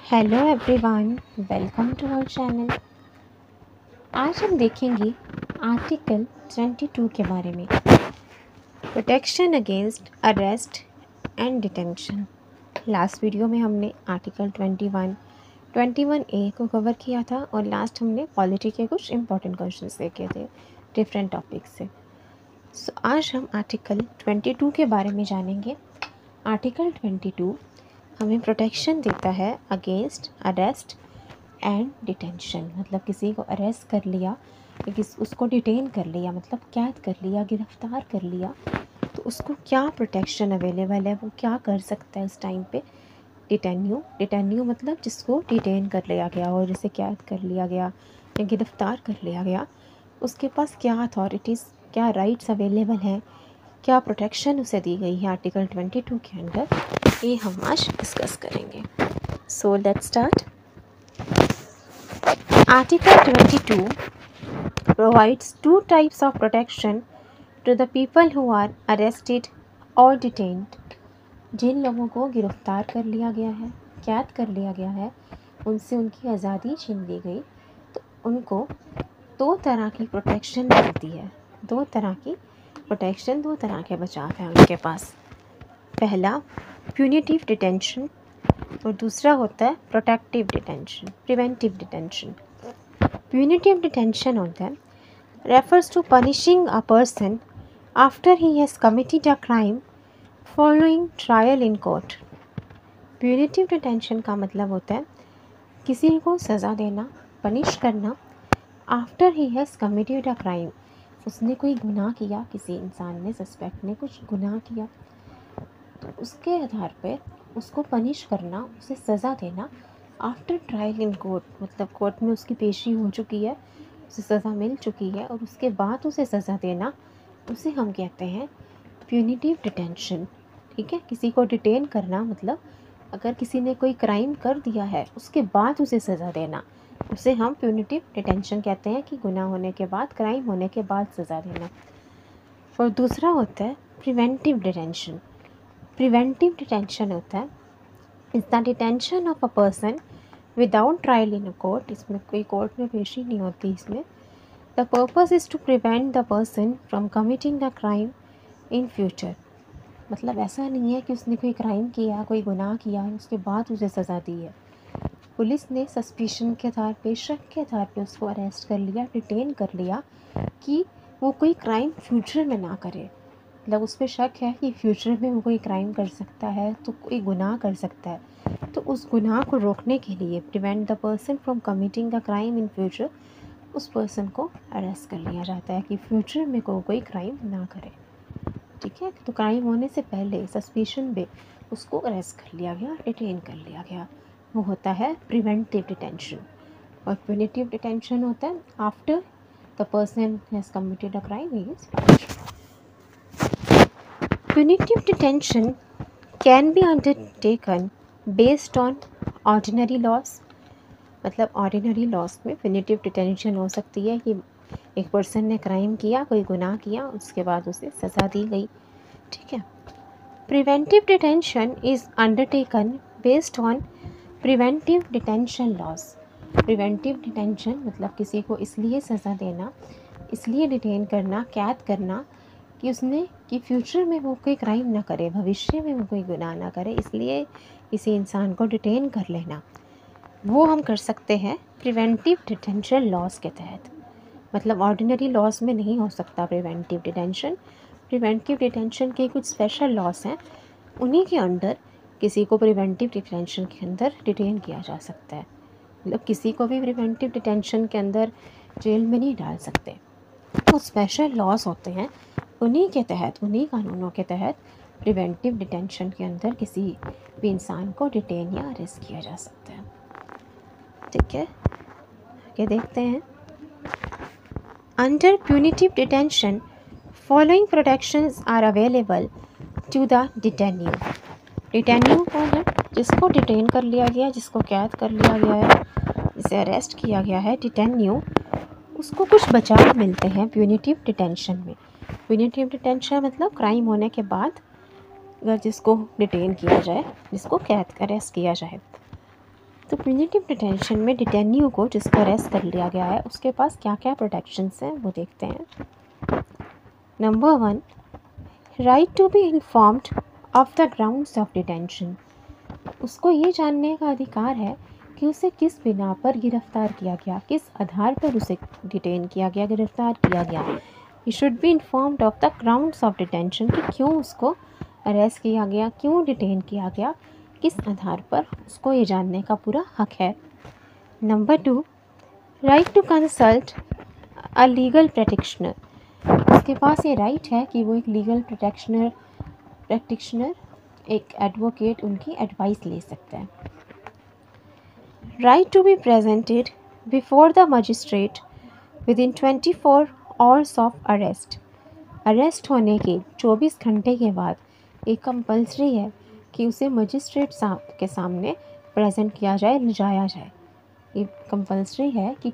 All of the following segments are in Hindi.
Hello everyone, welcome to our channel. आज हम देखेंगे आर्टिकल 22 के बारे में, protection against arrest and detention. Last video में हमने आर्टिकल 21A को कवर किया था और लास्ट हमने पॉलिटी के कुछ इंपॉर्टेंट क्वेश्चंस देखे थे डिफरेंट टॉपिक से। आज हम आर्टिकल 22 के बारे में जानेंगे। आर्टिकल 22 हमें प्रोटेक्शन देता है अगेंस्ट अरेस्ट एंड डिटेंशन, मतलब किसी को अरेस्ट कर लिया या उसको डिटेन कर लिया, मतलब कैद कर लिया, गिरफ्तार कर लिया, तो उसको क्या प्रोटेक्शन अवेलेबल है, वो क्या कर सकता है उस टाइम पे। डिटेन्यू मतलब जिसको डिटेन कर लिया गया और जिसे कैद कर लिया गया या गिरफ्तार कर लिया गया, उसके पास क्या अथॉरिटीज़, क्या राइट्स अवेलेबल हैं, क्या प्रोटेक्शन उसे दी गई है आर्टिकल 22 के अंदर, ये हम आज डिस्कस करेंगे। So let's start. Article 22 provides two types of protection to the people who are arrested or detained। जिन लोगों को गिरफ्तार कर लिया गया है, कैद कर लिया गया है, उनसे उनकी आज़ादी छीन ली गई, तो उनको दो तरह की प्रोटेक्शन मिलती है। दो तरह की प्रोटेक्शन, दो तरह के बचाव हैं उनके पास। पहला प्यूनिटिव डिटेंशन और दूसरा होता है protective detention, preventive detention. Punitive detention होता है refers to punishing a person after he has committed a crime following trial in court। Punitive detention का मतलब होता है किसी को सज़ा देना, पनिश करना after he has committed a crime. उसने कोई गुनाह किया, किसी इंसान ने, सस्पेक्ट ने कुछ गुनाह किया, तो उसके आधार पे उसको पनिश करना, उसे सज़ा देना आफ्टर ट्रायल इन कोर्ट, मतलब कोर्ट में उसकी पेशी हो चुकी है, उसे सज़ा मिल चुकी है और उसके बाद उसे सज़ा देना, उसे हम कहते हैं प्यूनिटिव डिटेंशन। ठीक है, किसी को डिटेन करना मतलब अगर किसी ने कोई क्राइम कर दिया है उसके बाद उसे सज़ा देना, उसे हम प्यूनिटिव डिटेंशन कहते हैं कि गुनाह होने के बाद, क्राइम होने के बाद सज़ा देना। और दूसरा होता है प्रिवेंटिव डिटेंशन। प्रिवेंटिव डिटेंशन होता है is the detention of a person without trial in a court. इसमें कोई कोर्ट में पेशी नहीं होती इसमें। The purpose is to prevent the person from committing the crime in future. मतलब ऐसा नहीं है कि उसने कोई क्राइम किया, कोई गुनाह किया है, उसके बाद उसे सज़ा दी है। पुलिस ने सस्पिशन के आधार पे, शक के आधार पे उसको अरेस्ट कर लिया, डिटेन कर लिया कि वो कोई क्राइम फ्यूचर में ना करे। मतलब उस पर शक है कि फ्यूचर में वो कोई क्राइम कर सकता है, तो कोई गुनाह कर सकता है, तो उस गुनाह को रोकने के लिए, prevent the person from committing the crime in future, उस पर्सन को अरेस्ट कर लिया जाता है कि फ्यूचर में कोई क्राइम ना करे। ठीक है, तो क्राइम होने से पहले सस्पिशन पे उसको अरेस्ट कर लिया गया, डिटेन कर लिया गया, वो होता है प्रिवेंटिव डिटेंशन। और प्यूनिटिव डिटेंशन होता है after the person has committed a crime, he is punished. Punitive detention can be undertaken based on ordinary laws। मतलब ऑर्डिनरी लॉस में punitive detention हो सकती है कि एक पर्सन ने क्राइम किया, कोई गुनाह किया, उसके बाद उसे सज़ा दी गई। ठीक है। Preventive detention is undertaken based on preventive detention loss. Preventive detention मतलब किसी को इसलिए सज़ा देना, इसलिए डिटेन करना, कैद करना कि उसने कि फ्यूचर में वो कोई क्राइम ना करे, भविष्य में वो कोई गुनाह ना करे, इसलिए किसी इंसान को डिटेन कर लेना, वो हम कर सकते हैं प्रिवेंटिव डिटेंशन लॉस के तहत। मतलब ऑर्डिनरी लॉस में नहीं हो सकता प्रिवेंटिव डिटेंशन। प्रिवेंटिव डिटेंशन के कुछ स्पेशल लॉस हैं, उन्हीं के अंडर किसी को प्रिवेंटिव डिटेंशन के अंदर डिटेन किया जा सकता है। मतलब किसी को भी प्रिवेंटिव डिटेंशन के अंदर जेल में नहीं डाल सकते, तो स्पेशल लॉस होते हैं, उन्हीं के तहत, उन्हीं कानूनों के तहत प्रिवेंटिव डिटेंशन के अंदर किसी भी इंसान को डिटेन या अरेस्ट किया जा सकता है। ठीक है, आगे देखते हैं। Under punitive detention following protections are available to the detenu. Detenu कौन है? जिसको डिटेन कर लिया गया, जिसको कैद कर लिया गया है, जिसे अरेस्ट किया गया है, डिटेन्यू, उसको कुछ बचाव मिलते हैं प्यूनिटिव डिटेंशन में। प्यूनिटिव डिटेंशन मतलब क्राइम होने के बाद अगर जिसको डिटेन किया जाए, जिसको कैद अरेस्ट किया जाए, तो प्यूनिटिव डिटेंशन में डिटेन्यू को, जिसको अरेस्ट कर लिया गया है, उसके पास क्या क्या प्रोटेक्शंस हैं वो देखते हैं। Number 1, right to be informed of the grounds of detention. उसको ये जानने का अधिकार है कि उसे किस बिना पर गिरफ्तार किया गया, किस आधार पर उसे डिटेन किया गया, गिरफ्तार किया गया। He should be informed of the grounds of detention, कि क्यों उसको अरेस्ट किया गया, क्यों डिटेन किया गया, किस आधार पर, उसको ये जानने का पूरा हक है। Number 2, right to consult a legal practitioner. उसके पास ये राइट है कि वो एक लीगल प्रैक्टिशनर, एक एडवोकेट, उनकी एडवाइस ले सकता है। Right to be presented before the magistrate within 24 hours of arrest. Arrest होने के 24 घंटे के बाद एक कंपल्सरी है कि उसे मजिस्ट्रेट के सामने प्रेजेंट किया जाए, ले जाया जाए। ये कंपल्सरी है कि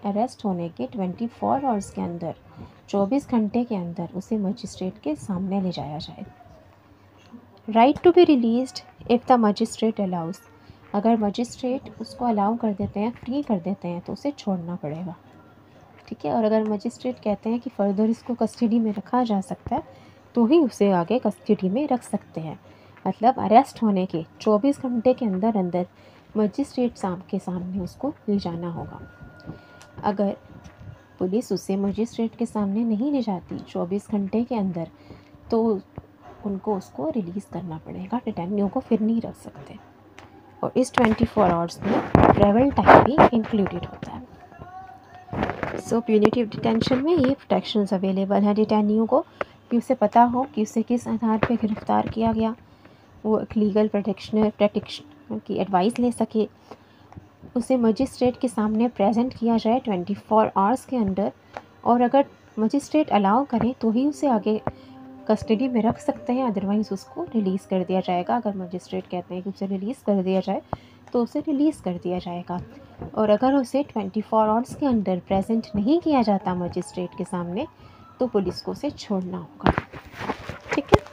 अरेस्ट होने के 24 आवर्स के अंदर, 24 घंटे के अंदर उसे मजिस्ट्रेट के सामने ले जाया जाए। Right to be released if the magistrate allows. अगर मजिस्ट्रेट उसको अलाउ कर देते हैं, फ्री कर देते हैं, तो उसे छोड़ना पड़ेगा, ठीक है। और अगर मजिस्ट्रेट कहते हैं कि फ़र्दर इसको कस्टडी में रखा जा सकता है, तो ही उसे आगे कस्टडी में रख सकते हैं। मतलब अरेस्ट होने के 24 घंटे के अंदर अंदर मजिस्ट्रेट के सामने उसको ले जाना होगा। अगर पुलिस उसे मजिस्ट्रेट के सामने नहीं ले जाती 24 घंटे के अंदर, तो उनको उसको रिलीज़ करना पड़ेगा, डिटेन्यू को फिर नहीं रख सकते। और इस 24 आवर्स में ट्रैवल टाइम भी इंक्लूडेड होता है। सो प्यूनिटिव डिटेंशन में ये प्रोटेक्शंस अवेलेबल हैं डिटेन्यू को, कि उसे पता हो कि उसे किस आधार पे गिरफ़्तार किया गया, वो एक लीगल प्रैक्टिशनर की एडवाइस ले सके, उसे मजिस्ट्रेट के सामने प्रेजेंट किया जाए 24 आवर्स के अंदर, और अगर मजिस्ट्रेट अलाउ करें तो ही उसे आगे कस्टडी में रख सकते हैं, अदरवाइज़ उसको रिलीज़ कर दिया जाएगा। अगर मजिस्ट्रेट कहते हैं कि उसे रिलीज़ कर दिया जाए, तो उसे रिलीज़ कर दिया जाएगा। और अगर उसे 24 आवर्स के अंदर प्रेजेंट नहीं किया जाता मजिस्ट्रेट के सामने, तो पुलिस को उसे छोड़ना होगा, ठीक है।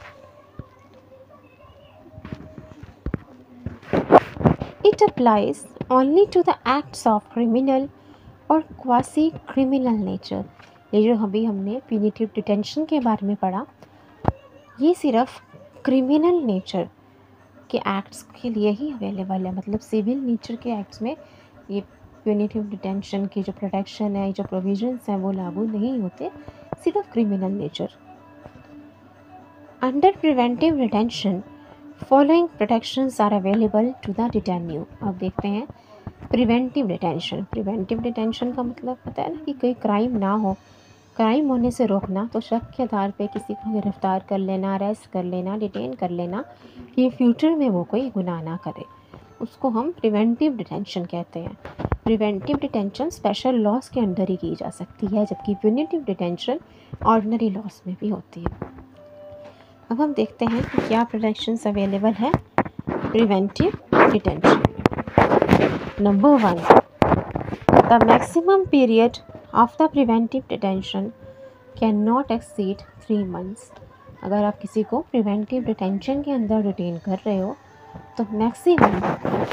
It applies only to the acts of criminal और क्वासी क्रिमिनल नेचर। ये जो अभी हमने प्यूनिटिव डिटेंशन के बारे में पढ़ा, ये सिर्फ क्रिमिनल नेचर के एक्ट्स के लिए ही अवेलेबल है। मतलब सिविल नेचर के एक्ट्स में ये प्यूनिटिव डिटेंशन की जो प्रोटेक्शन है, जो प्रोविजंस हैं, वो लागू नहीं होते, सिर्फ criminal nature. Under preventive detention following protections are available to the detenu. अब देखते हैं प्रिवेंटिव डिटेंशन। प्रिवेंटिव डिटेंशन का मतलब पता है ना, कि कोई क्राइम ना हो, क्राइम होने से रोकना, तो शक के आधार पे किसी को गिरफ्तार कर लेना, अरेस्ट कर लेना, डिटेन कर लेना, कि फ्यूचर में वो कोई गुनाह ना करे, उसको हम प्रिवेंटिव डिटेंशन कहते हैं। प्रिवेंटिव डिटेंशन स्पेशल लॉस के अंदर ही की जा सकती है, जबकि प्यूनिटिव डिटेंशन ऑर्डिनरी लॉस में भी होती है। अब हम देखते हैं कि क्या प्रोटेक्शंस अवेलेबल है preventive detention. Number 1, the maximum period of the preventive detention can not exceed 3 months। अगर आप किसी को प्रिवेंटिव डिटेंशन के अंदर डिटेन कर रहे हो, तो मैक्सिमम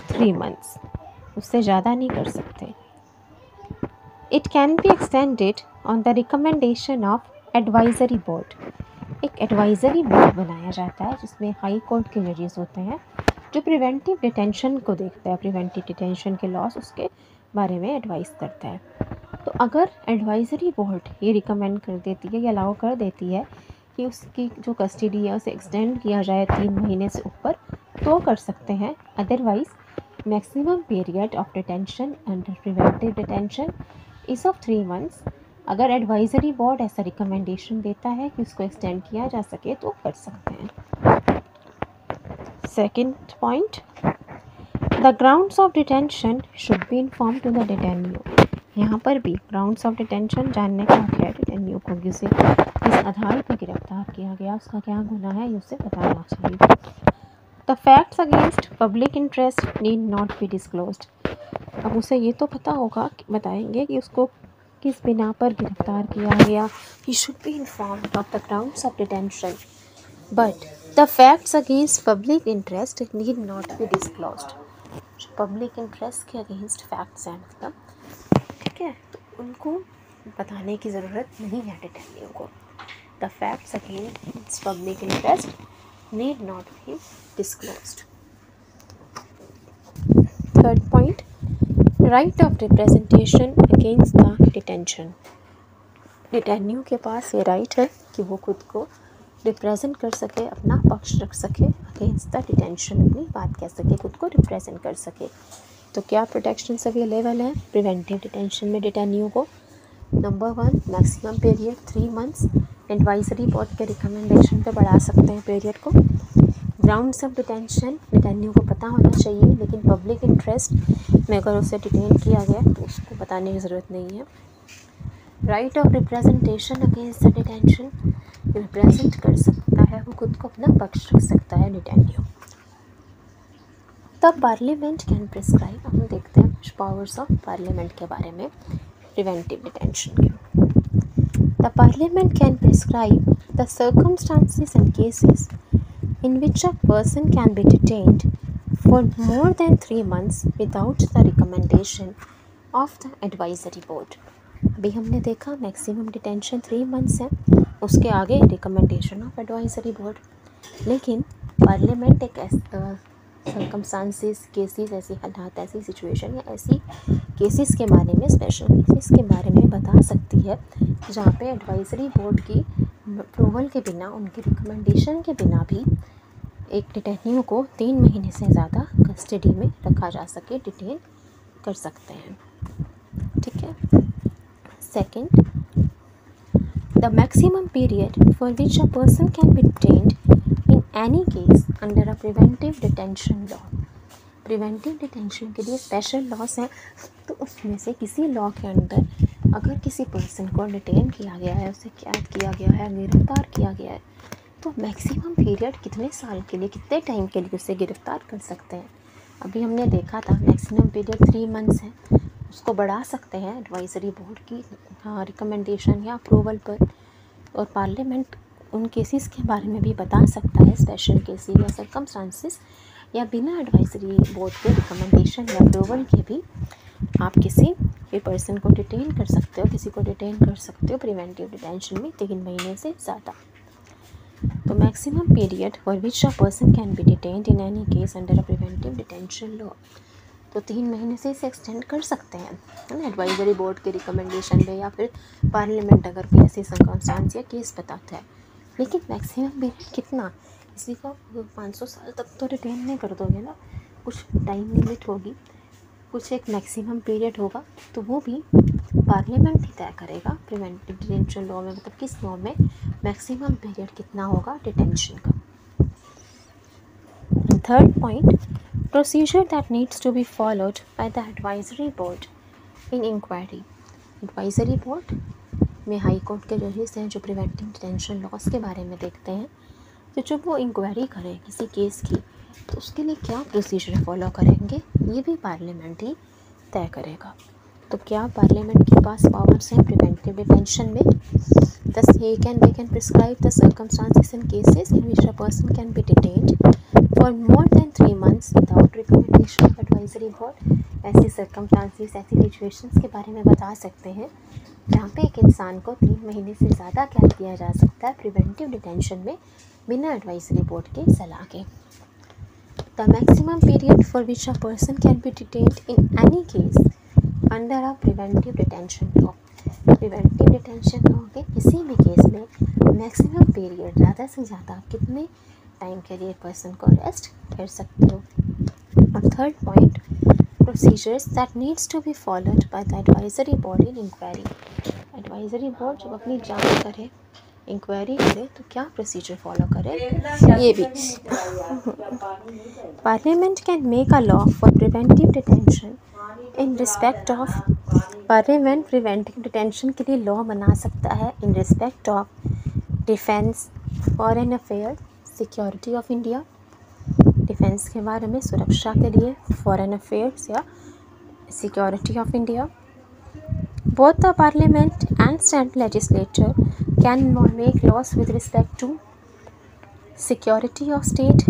3 months, उससे ज़्यादा नहीं कर सकते। It can be extended on the recommendation of advisory board. एक एडवाइजरी बोर्ड बनाया जाता है, जिसमें हाई कोर्ट के जजेस होते हैं, जो प्रिवेंटिव डिटेंशन को देखता है, प्रिवेंटिव डिटेंशन के लॉस, उसके बारे में एडवाइस करता है। तो अगर एडवाइजरी बोर्ड ये रिकमेंड कर देती है या अलाउ कर देती है कि उसकी जो कस्टडी है उसे एक्सटेंड किया जाए 3 महीने से ऊपर, तो कर सकते हैं। Otherwise maximum period of detention under preventive detention is of 3 months। अगर एडवाइजरी बोर्ड ऐसा रिकमेंडेशन देता है कि उसको एक्सटेंड किया जा सके, तो कर सकते हैं। Second point, the grounds of detention should be inform to the detenu. यहाँ पर भी ग्राउंड्स ऑफ डिटेंशन जानने का हक है डिटेन्यू को, किसी किस आधार पर गिरफ्तार किया गया, उसका क्या गुनाह है, ये उसे बताना चाहिए। The facts against public interest need not be disclosed. अब उसे ये तो पता होगा, बताएंगे कि उसको किस बिना पर गिरफ्तार किया गया। He should be informed of the grounds of detention, but the facts against public interest need not be disclosed. Public interest के अगेंस्ट फैक्ट्स हैं, मतलब ठीक है, तो उनको बताने की ज़रूरत नहीं है डिटेनियो को। The facts against public interest need not be disclosed. Third point, right of representation against the detention. Detenu के पास ये राइट है कि वो खुद को रिप्रेजेंट कर सके, अपना पक्ष रख सके अगेंस्ट द डिटेंशन, अपनी बात कह सके, खुद को रिप्रेजेंट कर सके। तो क्या प्रोटेक्शंस अवेलेबल हैं प्रिवेंटिव डिटेंशन में डिटेन्यू को? Number 1, maximum period 3 months. Advisory board के रिकमेंडेशन पे बढ़ा सकते हैं पीरियड को। ग्राउंड्स ऑफ डिटेंशन डिटेन्यू को पता होना चाहिए, लेकिन पब्लिक इंटरेस्ट में अगर उसे डिटेन किया गया तो उसको बताने की ज़रूरत नहीं है। Right of representation against the detention, represent कर सकता है, वो खुद को अपना पक्ष रख सकता है डिटेन्यू। तब पार्लियामेंट कैन प्रिस्क्राइब, हम देखते हैं कुछ पावर्स ऑफ पार्लियामेंट के बारे में प्रिवेंटिव डिटेंशन के। The parliament can prescribe the circumstances and cases in which a person can be detained for more than 3 months without the recommendation of the advisory board। अभी हमने देखा मैक्सिमम डिटेंशन 3 मंथ्स है, उसके आगे रिकमेंडेशन ऑफ एडवाइजरी बोर्ड। लेकिन पार्लियामेंट एक सर्कमस्टांसेस, केसेस, ऐसी हालात, ऐसी सिचुएशन या ऐसी केसेस के बारे में, स्पेशल केसेस के बारे में बता सकती है जहाँ पे एडवाइजरी बोर्ड की अप्रूवल के बिना, उनकी रिकमेंडेशन के बिना भी एक डिटेन्यू को 3 महीने से ज़्यादा कस्टडी में रखा जा सके, डिटेन कर सकते हैं। ठीक है। Second, the maximum period for which a person can be detained in any case under a preventive detention law. Preventive detention के लिए स्पेशल लॉस हैं, तो उसमें से किसी लॉ के अंदर अगर किसी पर्सन को डिटेन किया गया है, उसे कैद किया गया है, गिरफ्तार किया गया है, तो मैक्सिमम पीरियड कितने साल के लिए, कितने टाइम के लिए उसे गिरफ्तार कर सकते हैं। अभी हमने देखा था मैक्सिमम पीरियड 3 मंथ्स है, उसको बढ़ा सकते हैं एडवाइजरी बोर्ड की रिकमेंडेशन या अप्रूवल पर। और पार्लियामेंट उन केसेस के बारे में भी बता सकता है, स्पेशल केसेस या सर्कमस्टांसेस, या बिना एडवाइजरी बोर्ड के रिकमेंडेशन या अप्रूवल के भी आप किसी भी पर्सन को डिटेन कर सकते हो, किसी को डिटेन कर सकते हो प्रिवेंटिव डिटेंशन में 3 महीने से ज़्यादा। तो maximum period for which a person can be detained in any case under a preventive detention law, तो 3 महीने से इसे एक्सटेंड कर सकते हैं, है ना, एडवाइजरी बोर्ड के रिकमेंडेशन पे, या फिर पार्लियामेंट अगर कोई ऐसी सर्कमस्टांस या केस बताता है। लेकिन मैक्सिमम पीरियड कितना, किसी को 500 साल तक तो डिटेन नहीं कर दोगे ना, कुछ टाइम लिमिट होगी, कुछ एक मैक्सिमम पीरियड होगा, तो वो भी पार्लियामेंट ही तय करेगा प्रिवेंटिव डिटेंशन लॉ में, मतलब किस लॉ में मैक्सिमम पीरियड कितना होगा डिटेंशन का। Third point, procedure that needs to be followed by the advisory board in inquiry. Advisory board में हाई कोर्ट के जजेस हैं जो प्रिवेंटिव डिटेंशन लॉस के बारे में देखते हैं, तो जब वो इंक्वायरी करें किसी केस की, तो उसके लिए क्या प्रोसीजर फॉलो करेंगे, ये भी पार्लियामेंट ही तय करेगा। तो क्या पार्लियामेंट के पास पावर्स हैं प्रिवेंटिव डिटेंशन में? Thus, they can prescribe the circumstances and cases in which a person can be detained for more than 3 months without recommendation of advisory board। ऐसी circumstances, ऐसी situations के बारे में बता सकते हैं जहाँ पे एक इंसान को 3 महीने से ज़्यादा कैद किया जा सकता है प्रिवेंटिव डिटेंशन में बिना एडवाइजरी बोर्ड के सलाह के। The maximum period for which a person can be detained in any case under a preventive detention law। Preventive detention law के किसी भी केस में मैक्सिमम पीरियड, ज़्यादा से ज़्यादा कितने टाइम के लिए पर्सन को अरेस्ट कर सकते हो। और third point, procedures that needs to be followed by the advisory board in inquiry. Advisory board जब अपनी जांच करे, इंक्वायरी करे, तो क्या प्रोसीजर फॉलो करे, ये भी। Parliament can make a law for preventive detention in respect of, parliament preventive detention के लिए लॉ बना सकता है in respect of defence, foreign affair, security of India, defence के बारे में, सुरक्षा के लिए, फॉरेन अफेयर्स या security of India. Both the parliament and state legislature can make laws with respect to security of state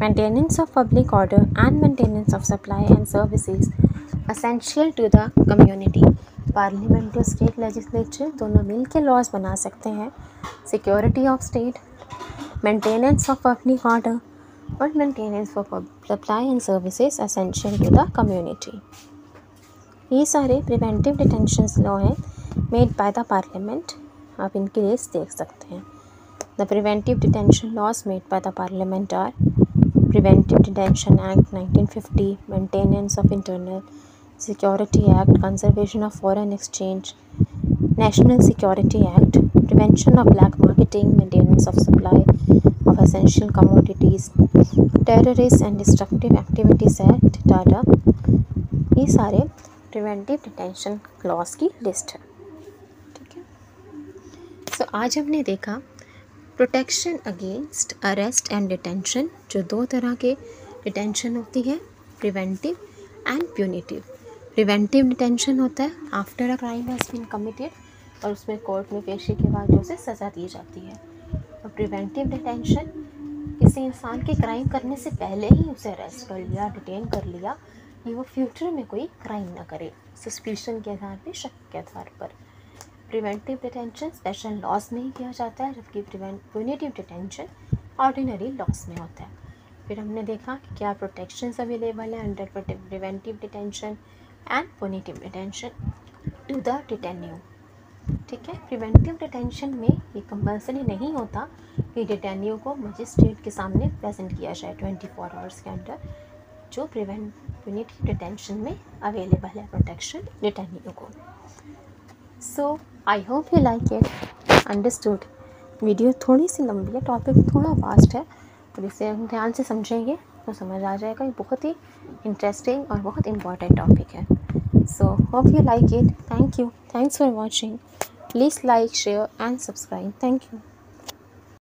maintenance of public order and maintenance of supply and services essential to the community. Parliament और स्टेट लेजिस्लेचर दोनों मिल के लॉज बना सकते हैं। Security of state, maintenance of public order और maintenance of supply and services essential to the community. ये सारे प्रिवेंटिव डिटेंशंस लॉ हैं मेड बाय द पार्लियामेंट। आप इनकी लिस्ट देख सकते हैं। The preventive detention laws made by the parliament are preventive detention act 1950, maintenance of internal security act, conservation of foreign exchange, national security act, prevention of black marketing, maintenance of supply of essential commodities, terrorist and destructive activities act टाटा। ये सारे प्रिवेंटिव डिटेंशन क्लॉज की लिस्ट है। ठीक है, सो आज हमने देखा protection against arrest and detention. जो दो तरह के डिटेंशन होती है, preventive and punitive. Preventive detention होता है after a crime has been committed, और उसमें कोर्ट में पेशी के बाद उसे सज़ा दी जाती है। और प्रिवेंटिव डिटेंशन किसी इंसान के क्राइम करने से पहले ही उसे अरेस्ट कर लिया, डिटेन कर लिया कि वो फ्यूचर में कोई क्राइम ना करे, सस्पिशन के आधार पर, शक के आधार पर। प्रिवेंटिव डिटेंशन स्पेशल लॉज में ही किया जाता है, जबकि प्यूनिटिव डिटेंशन ऑर्डिनरी लॉज में होता है। फिर हमने देखा कि क्या प्रोटेक्शंस अवेलेबल है under preventive detention and punitive detention to the detenu. ठीक है, प्रिवेंटिव डिटेंशन में ये कंपल्सरी नहीं होता कि डिटेन्यू को मजिस्ट्रेट के सामने प्रेजेंट किया जाए 24 आवर्स के अंदर, जो प्यूनिटिव डिटेंशन में अवेलेबल है प्रोटेक्शन डिटेन्यू को। So I hope you like it, understood. Video थोड़ी सी लंबी है, टॉपिक थोड़ा वास्ट है, और इसे हम ध्यान से समझेंगे तो समझ आ जाएगा। ये बहुत ही इंटरेस्टिंग और बहुत इम्पॉर्टेंट टॉपिक है। So hope you like it. Thank you, thanks for watching. Please like, share and subscribe. Thank you.